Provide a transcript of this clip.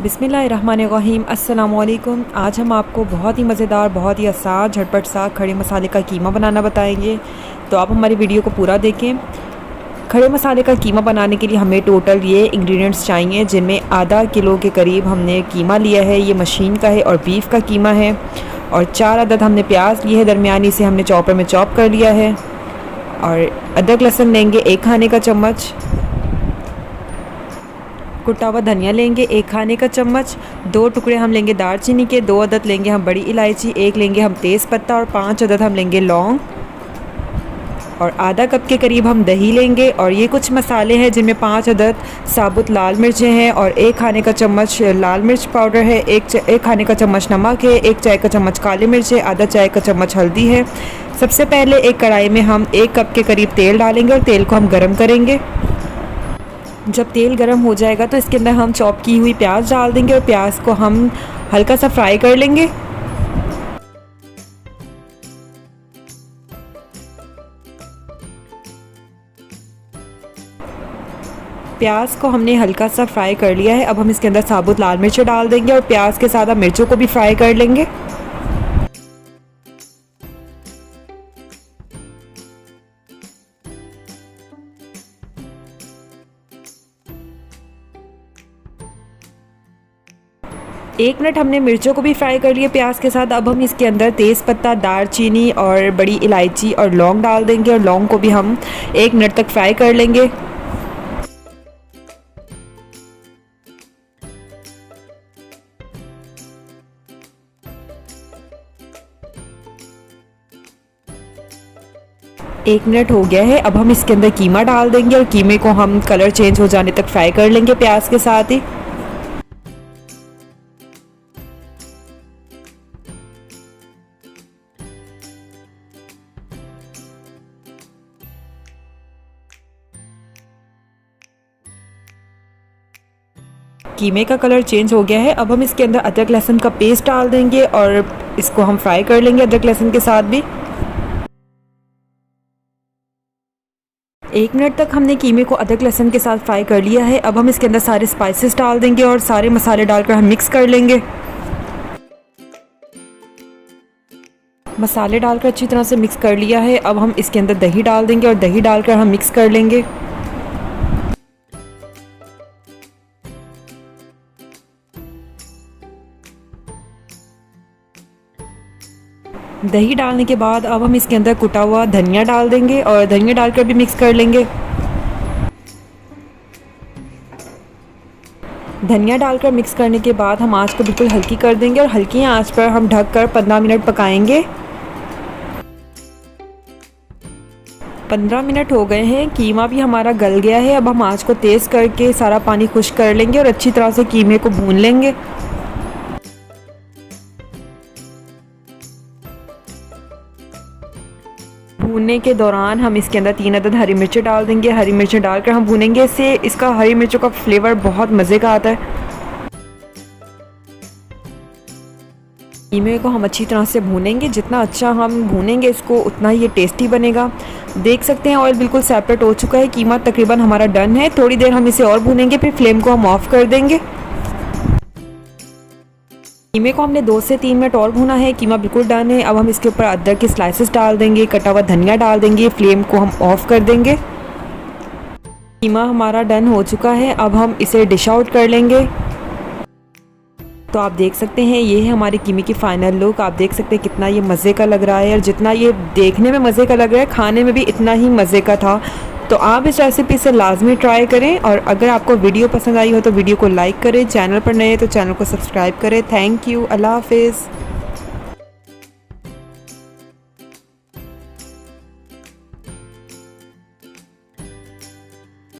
बिस्मिल्लाहिर्रहमानिर्रहीम। अस्सलामुअलैकुम। आज हम आपको बहुत ही मज़ेदार, बहुत ही आसान, झटपट सा खड़े मसाले का कीमा बनाना बताएंगे। तो आप हमारी वीडियो को पूरा देखें। खड़े मसाले का कीमा बनाने के लिए हमें टोटल ये इंग्रेडिएंट्स चाहिए, जिनमें आधा किलो के करीब हमने कीमा लिया है। ये मशीन का है और बीफ का कीमा है। और 4 अदद हमने प्याज लिए है दरमियानी से, हमने चॉपर में चॉप कर लिया है। और अदरक लहसुन लेंगे 1 खाने का चम्मच। कुटा हुआ धनिया लेंगे 1 खाने का चम्मच। 2 टुकड़े हम लेंगे दालचीनी के। 2 अदद लेंगे हम बड़ी इलायची। 1 लेंगे हम तेज़ पत्ता और 5 अदद हम लेंगे लौंग। और आधा कप के करीब हम दही लेंगे। और ये कुछ मसाले हैं, जिनमें 5 अदद साबुत लाल मिर्चें हैं और 1 खाने का चम्मच लाल मिर्च पाउडर है। 1 खाने का चम्मच नमक है। 1 चाय का चम्मच काली मिर्च है। आधा चाय का चम्मच हल्दी है। सबसे पहले एक कढ़ाई में हम 1 कप के करीब तेल डालेंगे और तेल को हम गर्म करेंगे। जब तेल गर्म हो जाएगा तो इसके अंदर हम चॉप की हुई प्याज डाल देंगे और प्याज को हम हल्का सा फ्राई कर लेंगे। प्याज को हमने हल्का सा फ्राई कर लिया है। अब हम इसके अंदर साबुत लाल मिर्च डाल देंगे और प्याज के साथ हम मिर्चों को भी फ्राई कर लेंगे। एक मिनट हमने मिर्चों को भी फ्राई कर लिया प्याज के साथ। अब हम इसके अंदर तेज़ पत्ता, दालचीनी और बड़ी इलायची और लौंग डाल देंगे और लौंग को भी हम 1 मिनट तक फ्राई कर लेंगे। एक मिनट हो गया है। अब हम इसके अंदर कीमा डाल देंगे और कीमे को हम कलर चेंज हो जाने तक फ्राई कर लेंगे प्याज के साथ ही। कीमे का कलर चेंज हो गया है। अब हम इसके अंदर अदरक लहसुन का पेस्ट डाल देंगे और इसको हम फ्राई कर लेंगे अदरक लहसुन के साथ भी। 1 मिनट तक हमने कीमे को अदरक लहसुन के साथ फ्राई कर लिया है। अब हम इसके अंदर सारे स्पाइसेस डाल देंगे और सारे मसाले डालकर हम मिक्स कर लेंगे। मसाले डालकर अच्छी तरह से मिक्स कर लिया है। अब हम इसके अंदर दही डाल देंगे और दही डालकर हम मिक्स कर लेंगे। दही डालने के बाद अब हम इसके अंदर कुटा हुआ धनिया डाल देंगे और धनिया डालकर भी मिक्स कर लेंगे। धनिया डालकर मिक्स करने के बाद हम आंच को बिल्कुल हल्की कर देंगे और हल्की आंच पर हम ढककर 15 मिनट पकाएंगे। 15 मिनट हो गए हैं। कीमा भी हमारा गल गया है। अब हम आंच को तेज़ करके सारा पानी खुश्क कर लेंगे और अच्छी तरह से कीमे को भून लेंगे। भूनने के दौरान हम इसके अंदर 3 अदद हरी मिर्चें डाल देंगे। हरी मिर्चें डालकर हम भूनेंगे। इससे इसका हरी मिर्चों का फ्लेवर बहुत मज़े का आता है। कीमे को हम अच्छी तरह से भूनेंगे। जितना अच्छा हम भूनेंगे इसको, उतना ही ये टेस्टी बनेगा। देख सकते हैं ऑयल बिल्कुल सेपरेट हो चुका है। कीमा तकरीबन हमारा डन है। थोड़ी देर हम इसे और भूनेंगे, फिर फ्लेम को हम ऑफ़ कर देंगे। कीमे को हमने 2 से 3 मिनट और भूना है। कीमा बिल्कुल डन है। अब हम इसके ऊपर अदरक के स्लाइसेस डाल देंगे, कटा हुआ धनिया डाल देंगे, फ्लेम को हम ऑफ़ कर देंगे। कीमा हमारा डन हो चुका है। अब हम इसे डिश आउट कर लेंगे। तो आप देख सकते हैं ये है हमारे कीमे की फ़ाइनल लुक। आप देख सकते हैं कितना ये मज़े का लग रहा है और जितना ये देखने में मज़े का लग रहा है, खाने में भी इतना ही मज़े का था। तो आप इस रेसिपी से लाजमी ट्राई करें। और अगर आपको वीडियो पसंद आई हो तो वीडियो को लाइक करें। चैनल पर नए हैं तो चैनल को सब्सक्राइब करें। Thank you. अल्लाह हाफिज़।